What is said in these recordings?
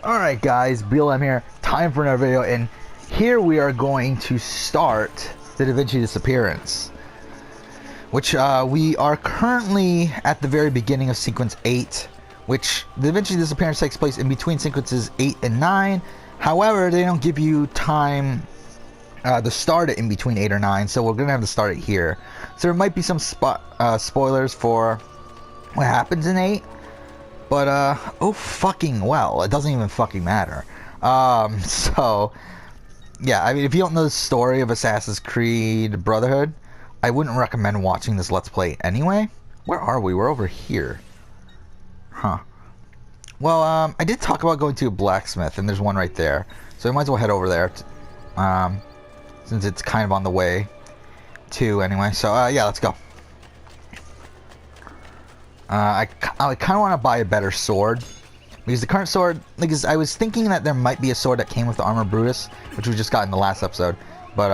Alright guys, BLM here, time for another video, and here we are going to start the Da Vinci Disappearance, which we are currently at the very beginning of sequence 8, which the Da Vinci Disappearance takes place in between sequences 8 and 9. However, they don't give you time to start it in between 8 or 9, so we're going to have to start it here. So there might be some spoilers for what happens in 8. But, oh fucking well, it doesn't even fucking matter. So, yeah, I mean, if you don't know the story of Assassin's Creed Brotherhood, I wouldn't recommend watching this Let's Play anyway. Where are we? We're over here. Huh. Well, I did talk about going to a blacksmith, and there's one right there. So I might as well head over there, since it's kind of on the way, too, anyway. So, yeah, let's go. I kind of want to buy a better sword, because the current sword, because I was thinking that there might be a sword that came with the Armor Brutus, which we just got in the last episode, but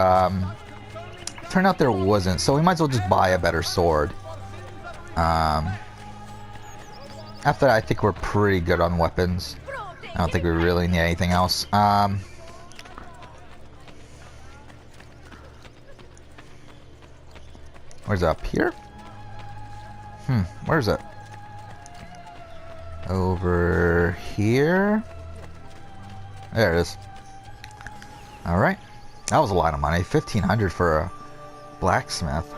turned out there wasn't, so we might as well just buy a better sword. After that, I think we're pretty good on weapons. I don't think we really need anything else. Where's it, up here? Where's it? Over here? There it is. Alright. That was a lot of money. 1,500 for a blacksmith.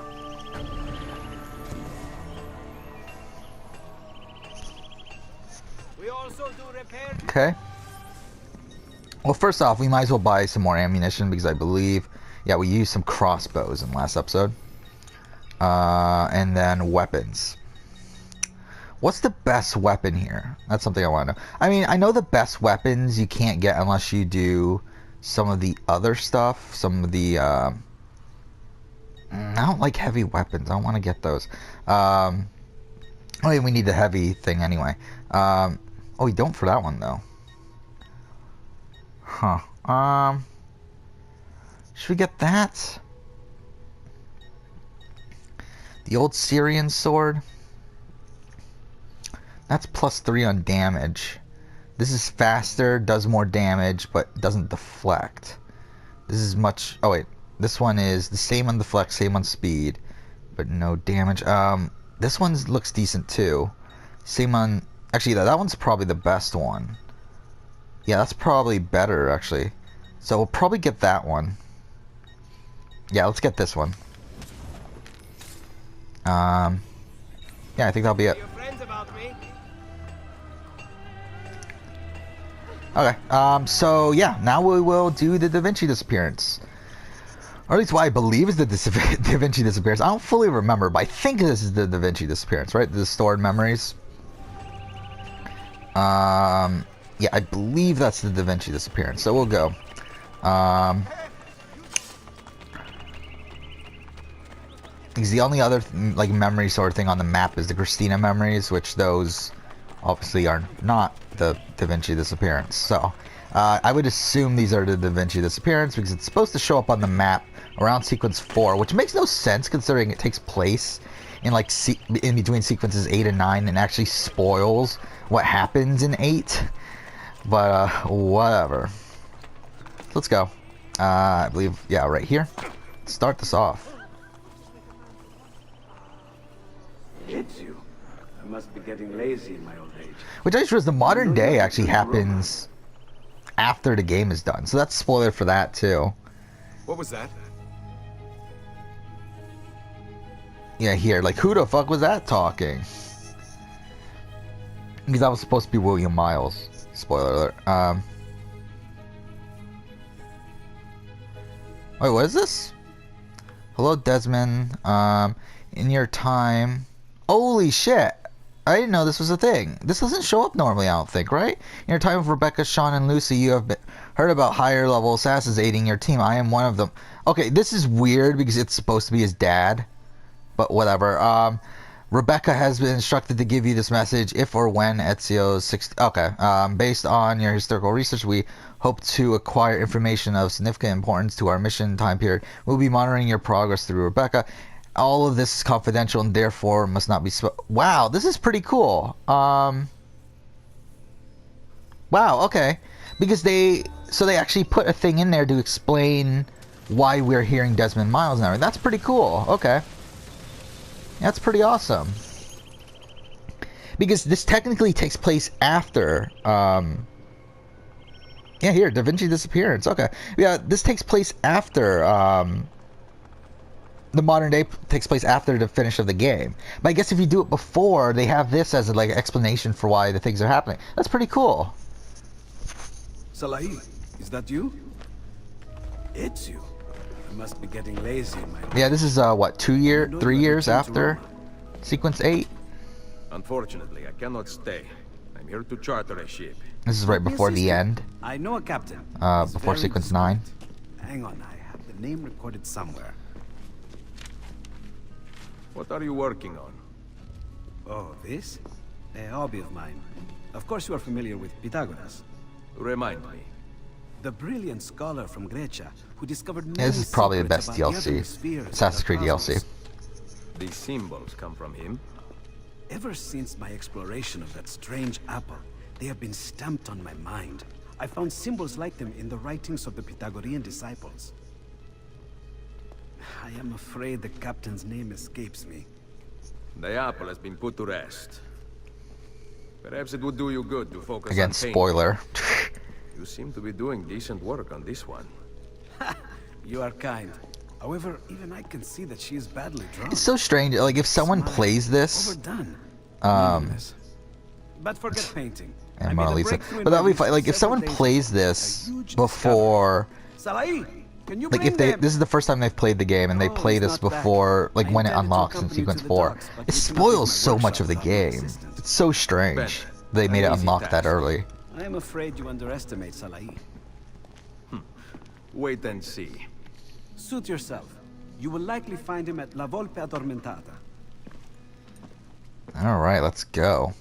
Okay. Well, first off, we might as well buy some more ammunition, because I believe, yeah, we used some crossbows in the last episode. And then weapons. What's the best weapon here? That's something I want to know. I mean, I know the best weapons you can't get unless you do some of the other stuff. Some of the, I don't like heavy weapons. I don't want to get those. Oh, yeah, we need the heavy thing anyway. Oh, we don't for that one, though. Huh. Should we get that? The old Syrian sword. That's +3 on damage. This is faster, does more damage, but doesn't deflect. This is much... Oh, wait. This one is the same on deflect, same on speed, but no damage. This one looks decent, too. Same on... Actually, that one's probably the best one. Yeah, that's probably better, actually. So we'll probably get that one. Yeah, let's get this one. Yeah, I think that'll be it. Okay, so yeah, now we will do the Da Vinci Disappearance. Or at least what I believe is the Da Vinci Disappearance. I don't fully remember, but I think this is the Da Vinci Disappearance, right? The stored memories. Yeah, I believe that's the Da Vinci Disappearance, so we'll go. Because the only other like memory sort of thing on the map is the Christina memories, which those obviously are not the Da Vinci Disappearance. So I would assume these are the Da Vinci Disappearance, because it's supposed to show up on the map around sequence 4, which makes no sense considering it takes place in like in between sequences 8 and 9 and actually spoils what happens in 8. But whatever. Let's go. I believe, yeah, right here. Let's start this off. Ezio, I must be getting lazy in my old age. Which I just realized the modern day actually happens after the game is done. So that's a spoiler for that too. What was that? Yeah, here. Like, who the fuck was that talking? Because that was supposed to be William Miles. Spoiler alert. Wait, what is this? Hello, Desmond. In your time... Holy shit! I didn't know this was a thing. This doesn't show up normally, I don't think, right? In your time with Rebecca, Sean, and Lucy, you have heard about higher level assassins aiding your team. I am one of them. Okay, this is weird because it's supposed to be his dad. But whatever. Rebecca has been instructed to give you this message if or when Ezio's 60... Okay. Based on your historical research, we hope to acquire information of significant importance to our mission time period. We'll be monitoring your progress through Rebecca. All of this is confidential and therefore must not be... Wow, this is pretty cool. Wow, okay. Because they actually put a thing in there to explain why we're hearing Desmond Miles now. That's pretty cool. Okay. That's pretty awesome. Because this technically takes place after, yeah, here, Da Vinci Disappearance. Okay. Yeah, this takes place after, the modern day takes place after the finish of the game. But I guess if you do it before, they have this as like an explanation for why the things are happening. That's pretty cool. Salahi, is that you? It's you. I must be getting lazy in my life. Yeah, this is what, 3 years after Sequence 8? Unfortunately, I cannot stay. I'm here to charter a ship. This is right before the end. I know a captain. He's Before very Sequence discreet. 9. Hang on, I have the name recorded somewhere. What are you working on? Oh, this? A hobby of mine. Of course you are familiar with Pythagoras. Remind me. The brilliant scholar from Grecia who discovered many Yeah, this is probably the best secrets about the other DLC. spheres Assassin's of the Creed DLC. cosmos. These symbols come from him? Ever since my exploration of that strange apple, they have been stamped on my mind. I found symbols like them in the writings of the Pythagorean disciples. I am afraid the captain's name escapes me. The apple has been put to rest. Perhaps it would do you good to focus Again, on painting. spoiler. You seem to be doing decent work on this one. You are kind. However, even I can see that she is badly drunk. It's so strange. Like, if someone Smile. plays this, Overdone. Meaningless. But forget painting. and I Mona made a Lisa, breakthrough in but that'd be my fine. Like, if several someone days plays ago. this A huge before, discovery. Salahi, can you like, bring if they, them? this is the first time they've played the game, and they Oh, play he's this not back. before, like, I when it intended to unlocks in accompany you Sequence to the 4, docks, but it you cannot leave spoils my so much of the workshop without my game. assistance. It's so strange they made it An easy unlock that task. early. I am afraid you underestimate Salahi. Wait and see. Suit yourself. You will likely find him at La Volpe Addormentata. Alright, let's go.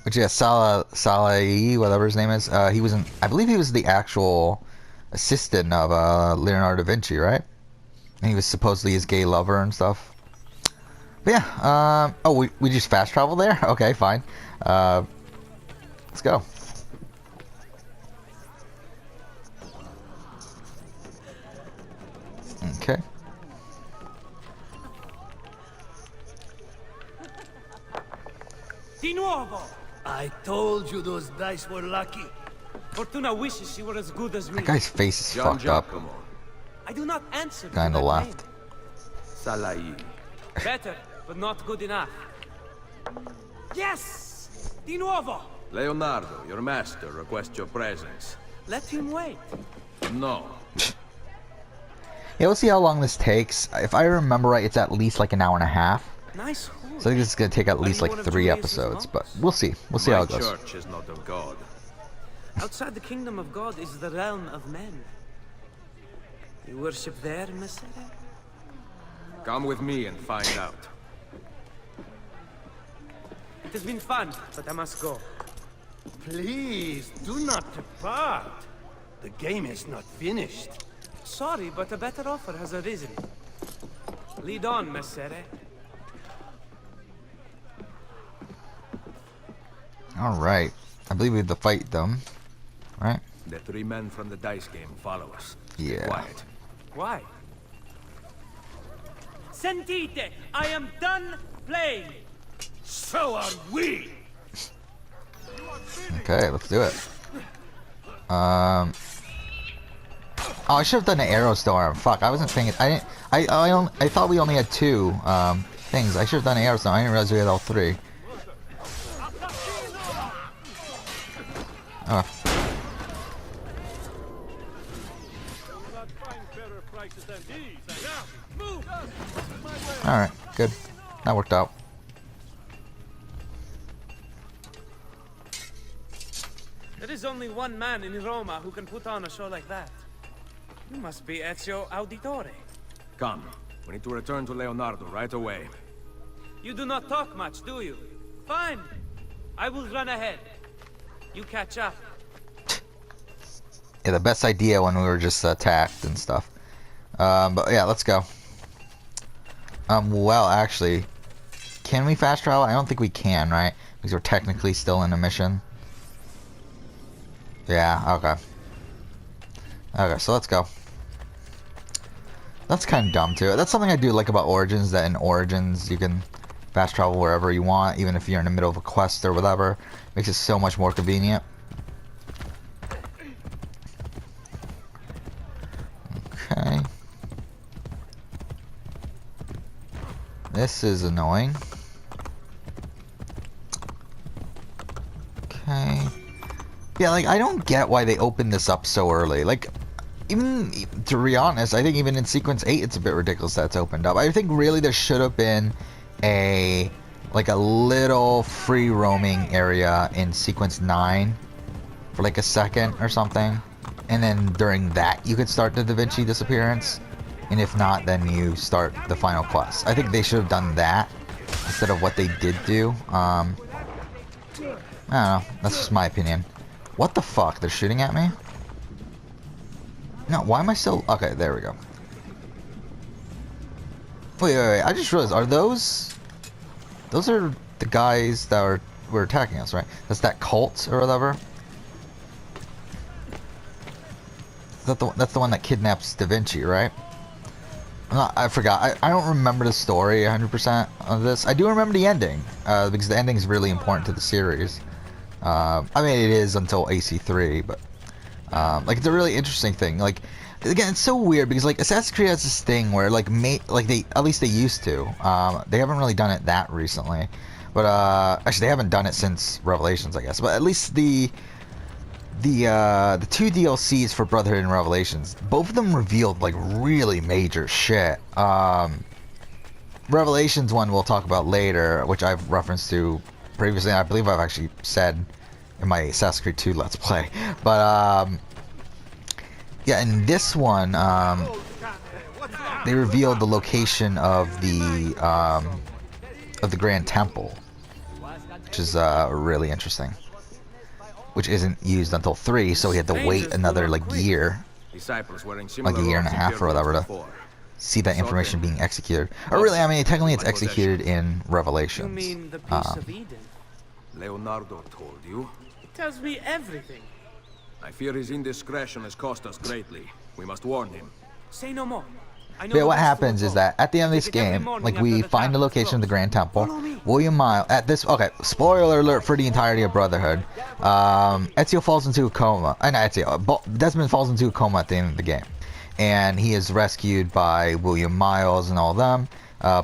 But yeah, Salai, whatever his name is, he was I believe he was the actual assistant of Leonardo da Vinci, right? And he was supposedly his gay lover and stuff. But yeah, oh, we just fast travel there? Okay, fine. Let's go. Okay. Di nuovo! I told you those dice were lucky. Fortuna wishes she were as good as me. That guy's face is John fucked up. Giacomo. I do not answer to Guy on the that left. Salai. name. Better, but not good enough. Yes! Di nuovo! Leonardo, your master, requests your presence. Let him wait. No. Yeah, we'll see how long this takes. If I remember right, it's at least like an hour and a half. Nice horse. So I think this is gonna take at least like one of 3 Julius's episodes, but monks? we'll see. We'll see My how it goes. church is not of God. Outside the kingdom of God is the realm of men. You worship there, Messere? Come with me and find out. It has been fun, but I must go. Please, do not depart. The game is not finished. Sorry, but a better offer has arisen. Lead on, Messere. Alright. I believe we have to fight them. Right? The 3 men from the dice game follow us. Stay Yeah. quiet. Why? Sentite! I am done playing! So are we. Okay, let's do it. Oh, I should have done an arrow storm. Fuck, I wasn't thinking. I thought we only had 2 things. I should have done an arrow storm. I didn't realize we had all 3. Oh. Alright, good. That worked out. There is only one man in Roma who can put on a show like that. You must be Ezio Auditore. Come. We need to return to Leonardo right away. You do not talk much, do you? Fine. I will run ahead. You catch up. Yeah, the best idea when we were just attacked and stuff. But yeah, let's go. Well, actually, can we fast travel? I don't think we can, right? Because we're technically still in a mission. Yeah, okay. Okay, so let's go. That's kind of dumb too. That's something I do like about Origins, that in Origins you can fast travel wherever you want, even if you're in the middle of a quest or whatever. Makes it so much more convenient. Okay. This is annoying. Okay. Yeah, like, I don't get why they opened this up so early. Like, even, to be honest, I think even in Sequence 8, it's a bit ridiculous that it's opened up. I think really there should have been a little free roaming area in Sequence 9 for like a second or something. And then during that, you could start the Da Vinci Disappearance. And if not, then you start the final quest. I think they should have done that instead of what they did do. I don't know. That's just my opinion. What the fuck? They're shooting at me? No, why am I still... Okay, there we go. Wait. I just realized, are those... Those are the guys that were attacking us, right? That's that cult or whatever? That's the one that kidnaps Da Vinci, right? I forgot. I don't remember the story 100% of this. I do remember the ending, because the ending is really important to the series. I mean, it is until AC3, but like, it's a really interesting thing. Like, again, it's so weird because like Assassin's Creed has this thing where like they, at least they used to. They haven't really done it that recently, but actually they haven't done it since Revelations, I guess. But at least the two DLCs for Brotherhood and Revelations, both of them revealed like really major shit. Revelations one we'll talk about later, which I've referenced to previously. I believe I've actually said in my Assassin's Creed 2 Let's Play. But yeah, in this one, they revealed the location of the Grand Temple, which is really interesting. Which isn't used until 3, so we had to wait another like year, like a year and a half or whatever, to see that information being executed. Or really, I mean, technically it's executed in Revelations. You mean the piece of Eden? Leonardo told you? He tells me everything. I fear his indiscretion has cost us greatly. We must warn him. Say no more. But what happens is that at the end of this game, like, we find the location of the Grand Temple. William Miles, at this, okay, spoiler alert for the entirety of Brotherhood. Ezio falls into a coma. Not Ezio, Desmond falls into a coma at the end of the game. And he is rescued by William Miles and all of them,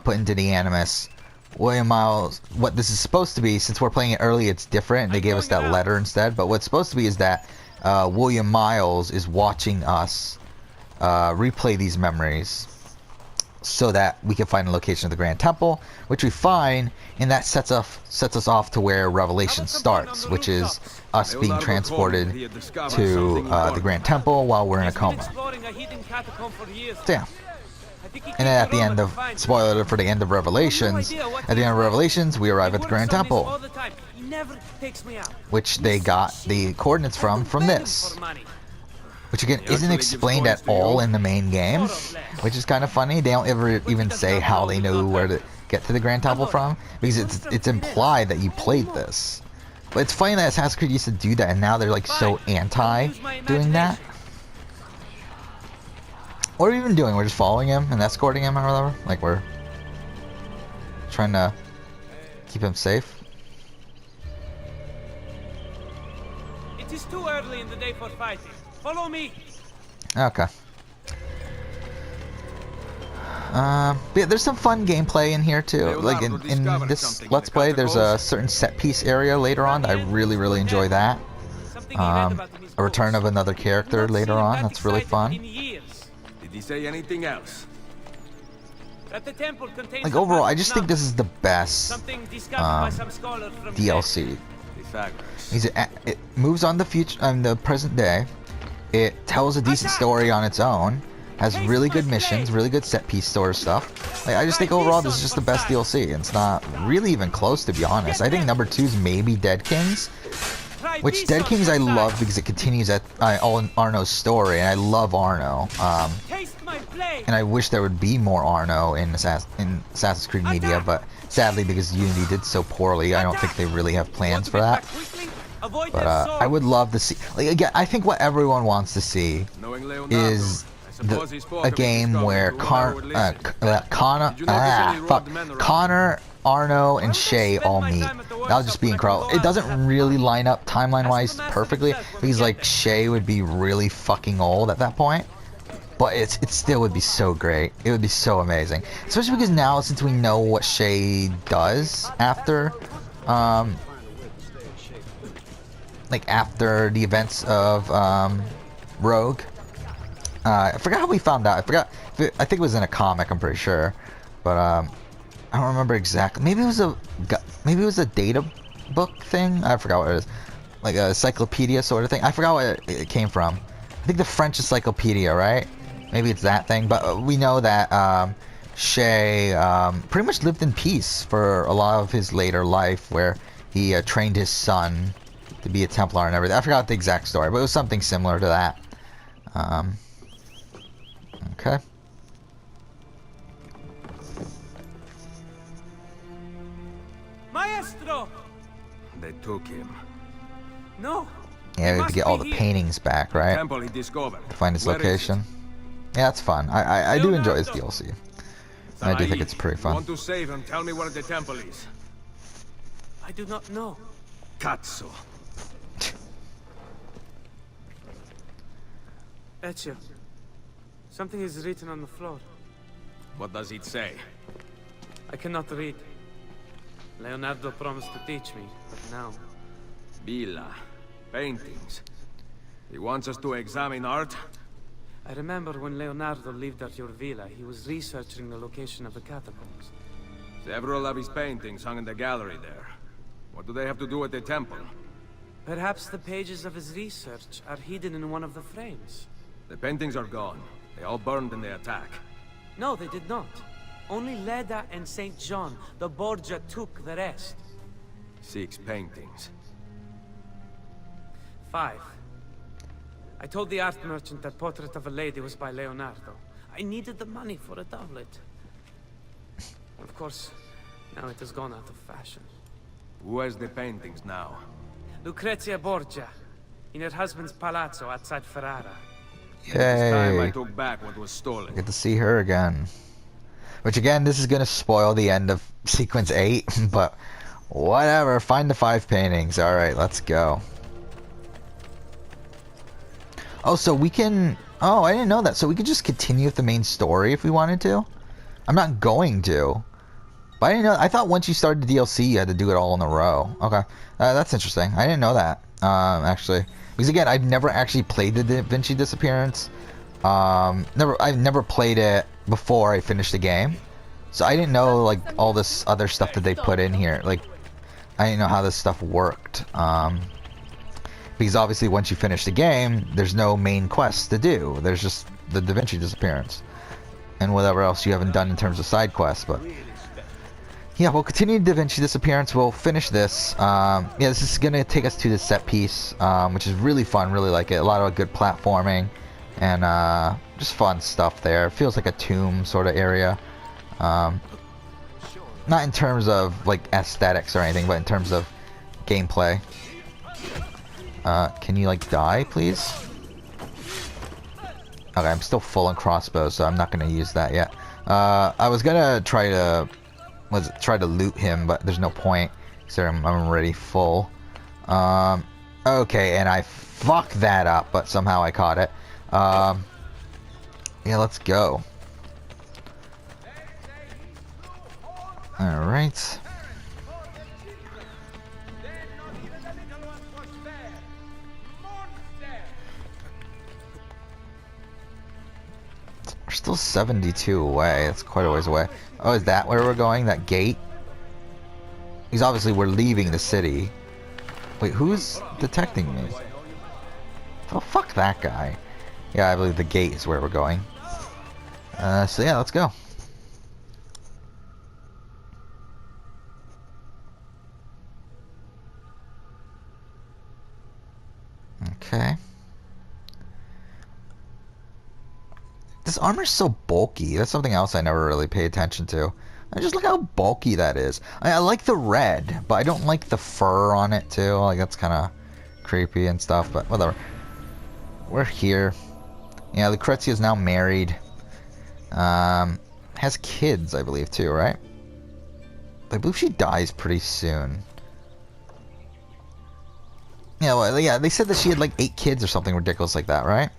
put into the Animus. William Miles, what this is supposed to be, since we're playing it early, it's different. They gave us that letter instead. But what's supposed to be is that William Miles is watching us replay these memories so that we can find the location of the Grand Temple, which we find, and that sets us off to where Revelation starts, which is us being transported to the Grand Temple while we're in a coma. So yeah. And then at the end of, spoiler alert for the end of Revelations, at the end of Revelations, we arrive at the Grand Temple, which they got the coordinates from this. Which again isn't explained at all in the main game, which is kind of funny. They don't ever even say how they know where to get to the Grand Temple from, because it's implied that you played this. But it's funny that Assassin's Creed used to do that, and now they're like so anti doing that. What are we even doing? We're just following him and escorting him or whatever? Like, we're trying to keep him safe? It is too early in the day for fighting. Follow me. Okay. Yeah, there's some fun gameplay in here too. Like in this Let's Play, there's a certain set piece area later on that I really enjoy that. A return of another character later on. That's really fun. Did he say anything else? Like overall, I just think this is the best DLC. It moves on the future and the present day. It tells a decent story on its own. Has really good missions, really good set piece store stuff. Like, I just think overall this is just the best DLC. It's not really even close, to be honest. I think number 2 is maybe Dead Kings, Which Dead Kings I love because it continues at Arno's story, and I love Arno. And I wish there would be more Arno in Assassin's Creed media, but sadly, because Unity did so poorly, I don't think they really have plans for that. But I would love to see. Like, again, I think what everyone wants to see is a game where Connor, Arno, and Shay all meet. That would just be incredible. It doesn't really line up timeline-wise perfectly, because like Shay would be really fucking old at that point. But it still would be so great. It would be so amazing, especially because now since we know what Shay does after, like after the events of Rogue. I forgot how we found out. I think it was in a comic. I'm pretty sure, but I don't remember exactly. Maybe it was a data book thing. I forgot what it is. Like a encyclopedia sort of thing. I forgot where it came from. I think the French encyclopedia, right? Maybe it's that thing. But we know that Shay pretty much lived in peace for a lot of his later life, where he trained his son to be a Templar and everything. I forgot the exact story, but it was something similar to that. Okay. Maestro! They took him. No. Yeah, we have to get all the paintings back, right? Temple he discovered. Find his Where is location. Yeah, that's fun. I do enjoy his DLC. I do think it's pretty fun. Want to save him? Tell me where the temple is. I do not know. Cazzo. Ezio. Something is written on the floor. What does it say? I cannot read. Leonardo promised to teach me, but now... Villa. Paintings. He wants us to examine art? I remember when Leonardo lived at your villa, he was researching the location of the catacombs. Several of his paintings hung in the gallery there. What do they have to do with the temple? Perhaps the pages of his research are hidden in one of the frames. The paintings are gone. They all burned in the attack. No, they did not. Only Leda and St. John, the Borgia, took the rest. 6 paintings. 5. I told the art merchant that Portrait of a Lady was by Leonardo. I needed the money for a doublet. Of course, now it has gone out of fashion. Who has the paintings now? Lucrezia Borgia, in her husband's palazzo outside Ferrara. It's time I Yay! took back what was stolen. Get to see her again. Which again, this is gonna spoil the end of sequence 8, but whatever. Find the 5 paintings. All right, let's go. Oh, so we can... Oh, I didn't know that. So we could just continue with the main story if we wanted to? I'm not going to. But I didn't know... I thought once you started the DLC, you had to do it all in a row. Okay. That's interesting. I didn't know that, actually. Because again, I've never actually played the Vinci Disappearance. I've never played it before I finished the game. So I didn't know, like, all this other stuff that they put in here. Like, I didn't know how this stuff worked. Because obviously once you finish the game, there's no main quest to do. There's just the Da Vinci Disappearance. And whatever else you haven't done in terms of side quests, but... Yeah, we'll continue Da Vinci Disappearance. We'll finish this. Yeah, this is going to take us to the set piece, which is really fun. Really like it. A lot of good platforming and just fun stuff there. It feels like a tomb sort of area. Not in terms of like aesthetics or anything, but in terms of gameplay. Can you like die, please? Okay, I'm still full on crossbow, so I'm not going to use that yet. I was going to try to loot him, but there's no point. So I'm already full. Okay, and I fucked that up, but somehow I caught it. Yeah, let's go. Alright. We're still 72 away. That's quite a ways away. Oh, is that where we're going? That gate? Because obviously we're leaving the city. Wait, who's detecting me? Oh, fuck that guy. Yeah, I believe the gate is where we're going. So yeah, let's go. Okay. This armor's so bulky. That's something else I never really pay attention to. I just look how bulky that is. I like the red, but I don't like the fur on it too. Like that's kind of creepy and stuff, but whatever. We're here. Yeah, Lucrezia is now married. Has kids, I believe, too, right? I believe she dies pretty soon. Yeah, well, yeah, they said that she had like 8 kids or something ridiculous like that, right?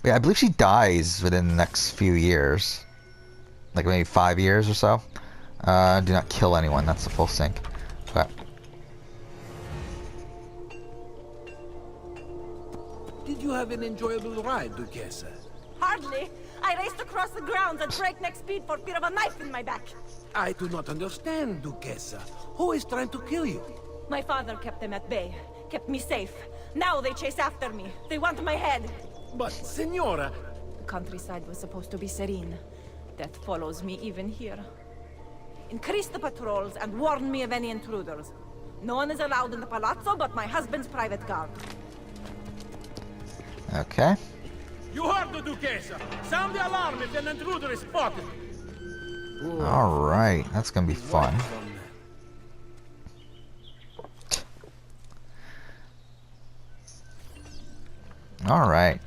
Yeah, I believe she dies within the next few years. Like maybe 5 years or so. Do not kill anyone, that's the full sync. Okay. Did you have an enjoyable ride, Duquesa? Hardly. I raced across the grounds at breakneck speed for fear of a knife in my back. I do not understand, Duquesa. Who is trying to kill you? My father kept them at bay, kept me safe. Now they chase after me. They want my head. But, Senora... The countryside was supposed to be serene. Death follows me even here. Increase the patrols and warn me of any intruders. No one is allowed in the palazzo but my husband's private guard. Okay. You heard the Duquesa! Sound the alarm if an intruder is spotted! Alright, that's gonna be fun. Alright.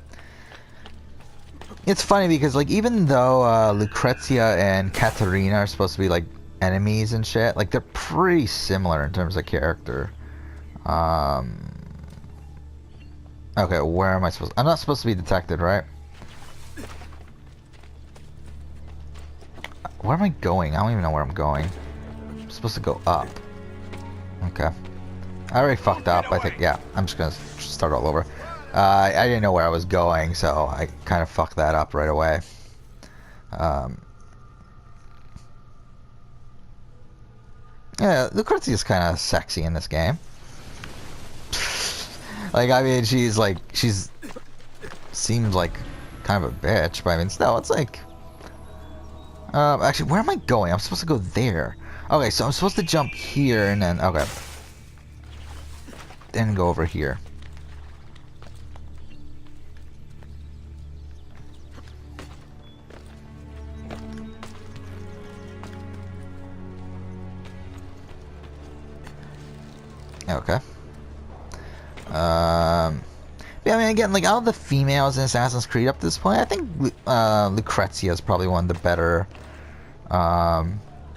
It's funny because, like, even though Lucrezia and Caterina are supposed to be, like, enemies and shit, like, they're pretty similar in terms of character. Okay, where am I supposed to... I'm not supposed to be detected, right? Where am I going? I don't even know where I'm going. I'm supposed to go up. Okay. I already fucked up, I think. Yeah, I'm just gonna start all over. I didn't know where I was going, so I kind of fucked that up right away. Yeah, Lucrezia is kind of sexy in this game. Like, I mean, she's seems like kind of a bitch, but I mean, still, it's like... actually, where am I going? I'm supposed to go there. Okay, so I'm supposed to jump here and then... Okay. Then go over here. Okay. Yeah, I mean, again, like, all the females in Assassin's Creed up to this point, I think Lucrezia is probably one of the better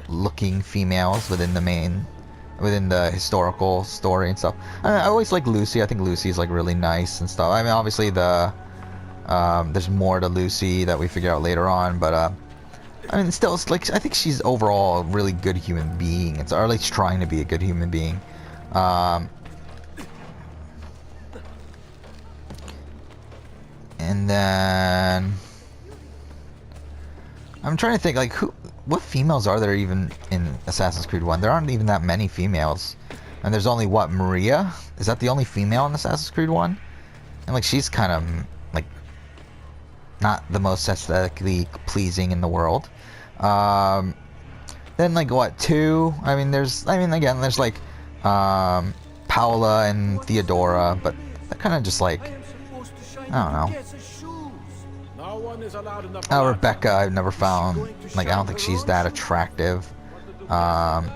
looking females within the historical story and stuff. I always like Lucy. I think Lucy's like really nice and stuff. I mean, obviously there's more to Lucy that we figure out later on, but I mean, still, it's like, I think she's overall a really good human being. Or at least trying to be a good human being. And then I'm trying to think, like, what females are there even in Assassin's Creed 1? There aren't even that many females. And there's only, what, Maria? Is that the only female in Assassin's Creed 1? And, like, she's kind of, like, not the most aesthetically pleasing in the world. Then, like, what, 2? I mean, again, there's, like, Paola and Theodora, but they're kind of just, like, I don't know. Rebecca, I've never found, like, I don't think she's that attractive. Like,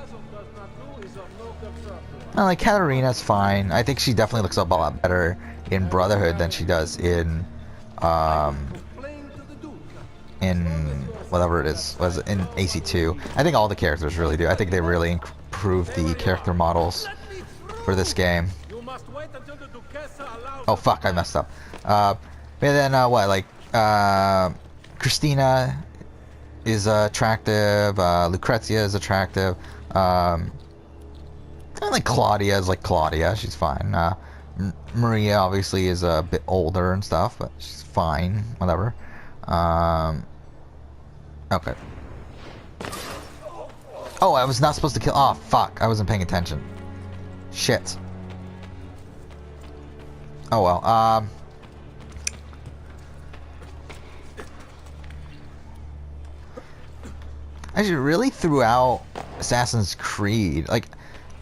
Katarina's fine. I think she definitely looks a lot better in Brotherhood than she does in whatever it is, was it in AC2. I think all the characters really do. I think they really improved the character models for this game. Oh fuck, I messed up. And then what, like, Christina is attractive, Lucrezia is attractive, and like Claudia is like Claudia, she's fine. Maria obviously is a bit older and stuff, but she's fine, whatever. Okay. Oh, I was not supposed to kill. Oh fuck, I wasn't paying attention. Shit. Oh well. Actually, really, throughout Assassin's Creed, like,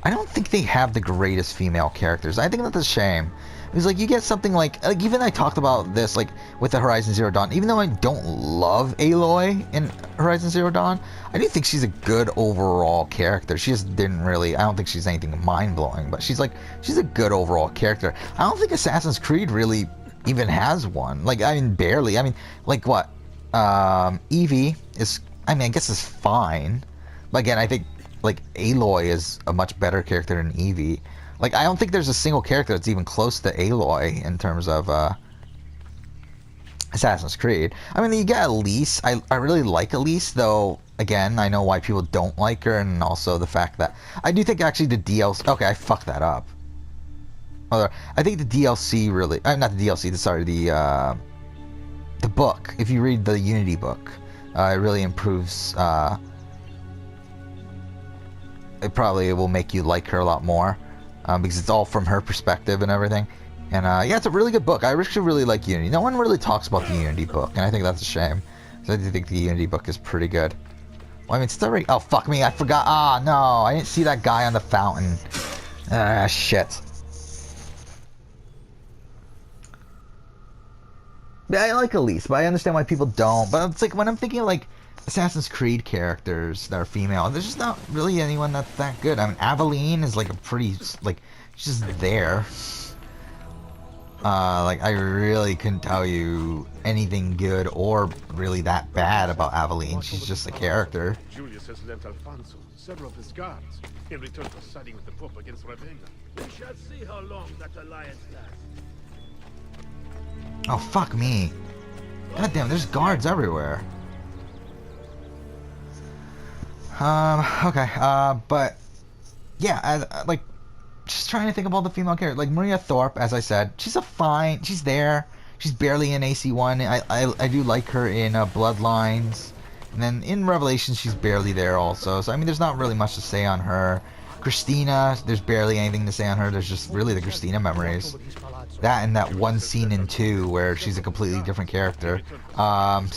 I don't think they have the greatest female characters. I think that's a shame. Because like you get something like even I talked about this like with the Horizon Zero Dawn. Even though I don't love Aloy in Horizon Zero Dawn, I do think she's a good overall character. She just didn't really. I don't think she's anything mind blowing, but she's a good overall character. I don't think Assassin's Creed really even has one. Like I mean barely. I mean like what? Evie is. I mean I guess it's fine, but again I think like Aloy is a much better character than Evie. Like, I don't think there's a single character that's even close to Aloy in terms of Assassin's Creed. I mean, you get Elise. I really like Elise, though, again, I know why people don't like her, and also the fact that... I do think, actually, the DLC... Okay, I fucked that up. I think the DLC really... not the DLC, sorry, the book. If you read the Unity book, it really improves... it probably will make you like her a lot more. Because it's all from her perspective and everything. And yeah, it's a really good book. I actually really like Unity. No one really talks about the Unity book, and I think that's a shame. So I do think the Unity book is pretty good. Well, I mean, it's still oh, fuck me, I forgot. Ah, no, I didn't see that guy on the fountain. Ah, shit. Yeah, I like Elise, but I understand why people don't. But it's like, when I'm thinking of, like, Assassin's Creed characters that are female, there's just not really anyone that's that good. I mean, Aveline is like a pretty, like, she's just there. Like, I really couldn't tell you anything good or really that bad about Aveline. She's just a character. Julius has lent Alfonso several of his guards in return for siding with the Pope against Ravenna. We shall see how long that alliance lasts. Oh, fuck me. God damn, there's guards everywhere. Okay, but yeah, like, just trying to think of all the female characters. Like Maria Thorpe, as I said, she's there. She's barely in AC1. I do like her in Bloodlines, and then in Revelations she's barely there also. So I mean, there's not really much to say on her. Christina, there's barely anything to say on her. There's just really the Christina memories. That and that one scene in 2 where she's a completely different character. We're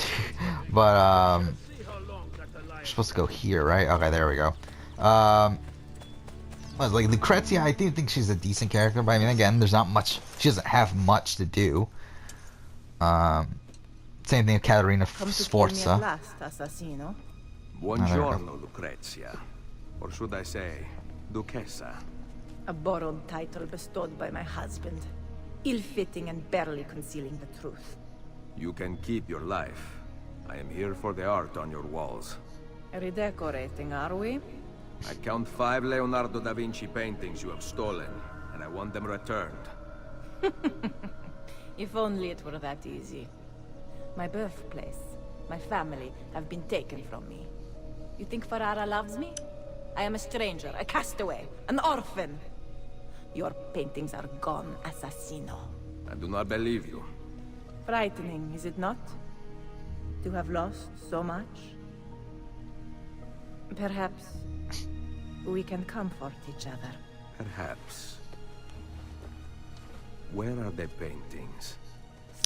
supposed to go here, right? Okay, there we go. Like Lucrezia, I do think she's a decent character, but I mean, again, there's not much. She doesn't have much to do. Same thing with Caterina Sforza. Buongiorno, Lucrezia. Or should I say, Duchessa? A borrowed title bestowed by my husband. Ill-fitting and barely concealing the truth. You can keep your life. I am here for the art on your walls. Redecorating, are we? I count 5 Leonardo da Vinci paintings you have stolen, and I want them returned. If only it were that easy. My birthplace, my family have been taken from me. You think Ferrara loves me? I am a stranger, a castaway, an orphan. Your paintings are gone, assassino. I do not believe you. Frightening, is it not? To have lost so much? Perhaps we can comfort each other. Perhaps. Where are the paintings?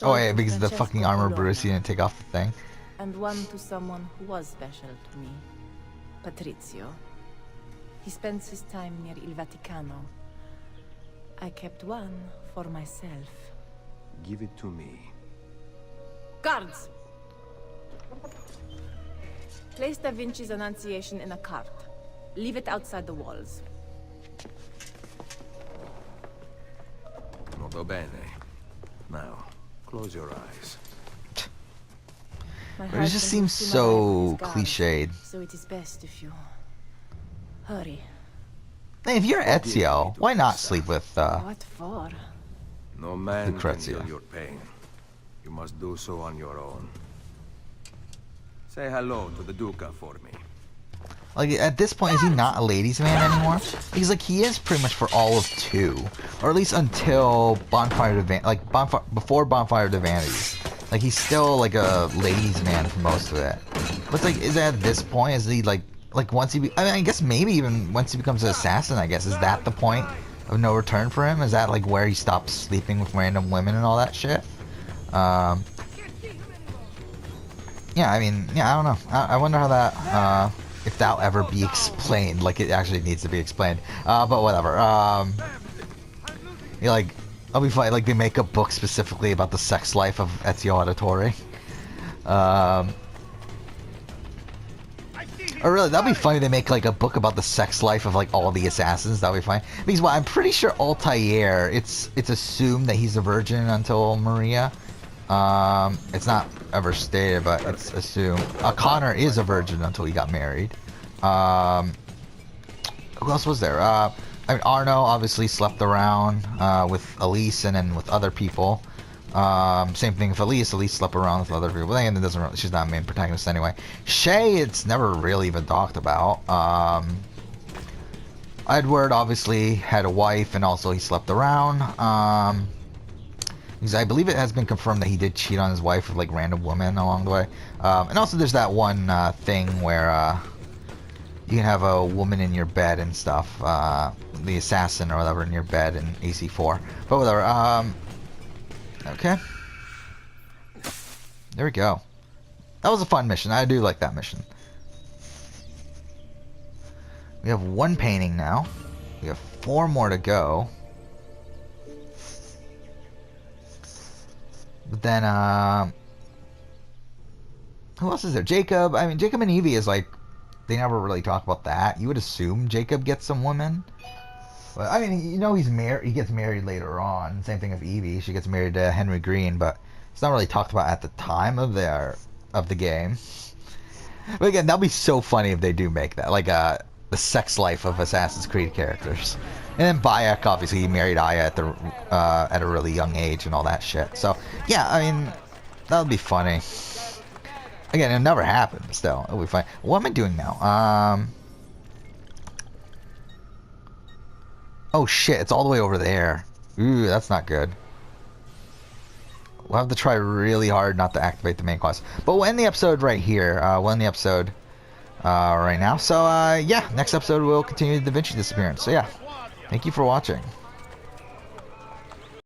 Oh yeah, because the fucking armor Bruce didn't take off the thing. And one to someone who was special to me. Patrizio. He spends his time near Il Vaticano. I kept one for myself. Give it to me. Guards! Place Da Vinci's Annunciation in a cart. Leave it outside the walls. Molto bene. Now, close your eyes. My But it just husband seems will soon so arrive with his guards, cliched. So it is best if you... hurry. Hey, if you're Ezio, why not sleep with What for? No man Lucrezia. can heal your pain. You must do so on your own. Say hello to the Duca for me. Like, at this point, is he not a ladies' man anymore? Because, like, he is pretty much for all of 2. Or at least until Bonfire to before Bonfire to Vanity. Like, he's still, like, a ladies' man for most of it. But, it's like, is it at this point, is he, like once he I mean, I guess maybe even once he becomes an assassin, I guess, is that the point of no return for him? Is that, like, where he stops sleeping with random women and all that shit? Yeah, I mean, yeah, I don't know. I wonder how that, if that'll ever be explained, like it actually needs to be explained. But whatever. Yeah, like, I'll be fine. Like, they make a book specifically about the sex life of Ezio Auditore. Or really, that'd be funny. They make like a book about the sex life of like all the assassins. That'd be fine. Because well, I'm pretty sure Altair, it's assumed that he's a virgin until Maria. It's not ever stated, but it's assumed. Connor is a virgin until he got married. Who else was there? I mean, Arno obviously slept around with Elise and then with other people. Same thing with Elise. Elise slept around with other people, and it doesn't really, she's not a main protagonist anyway. Shay, it's never really been talked about. Edward obviously had a wife, and also he slept around. Because I believe it has been confirmed that he did cheat on his wife with like random women along the way. And also there's that one thing where you can have a woman in your bed and stuff. The assassin or whatever in your bed in AC4. But whatever. Okay. There we go. That was a fun mission. I do like that mission. We have one painting now. We have 4 more to go. But then, who else is there? Jacob. I mean, Jacob and Evie is like, they never really talk about that. You would assume Jacob gets some women. But, I mean, you know, he's married. He gets married later on. Same thing with Evie. She gets married to Henry Green, but it's not really talked about at the time of the game. But again, that'll be so funny if they do make that, like the sex life of Assassin's Creed characters. And then Bayek, obviously, he married Aya at a really young age and all that shit. So yeah, I mean, that would be funny. Again, it never happened. But still, it'll be fine. What am I doing now? Oh shit, it's all the way over there. Ooh, that's not good. We'll have to try really hard not to activate the main quest. But we'll end the episode right here. We'll end the episode right now. So yeah, next episode we'll continue the Da Vinci Disappearance. So yeah, thank you for watching.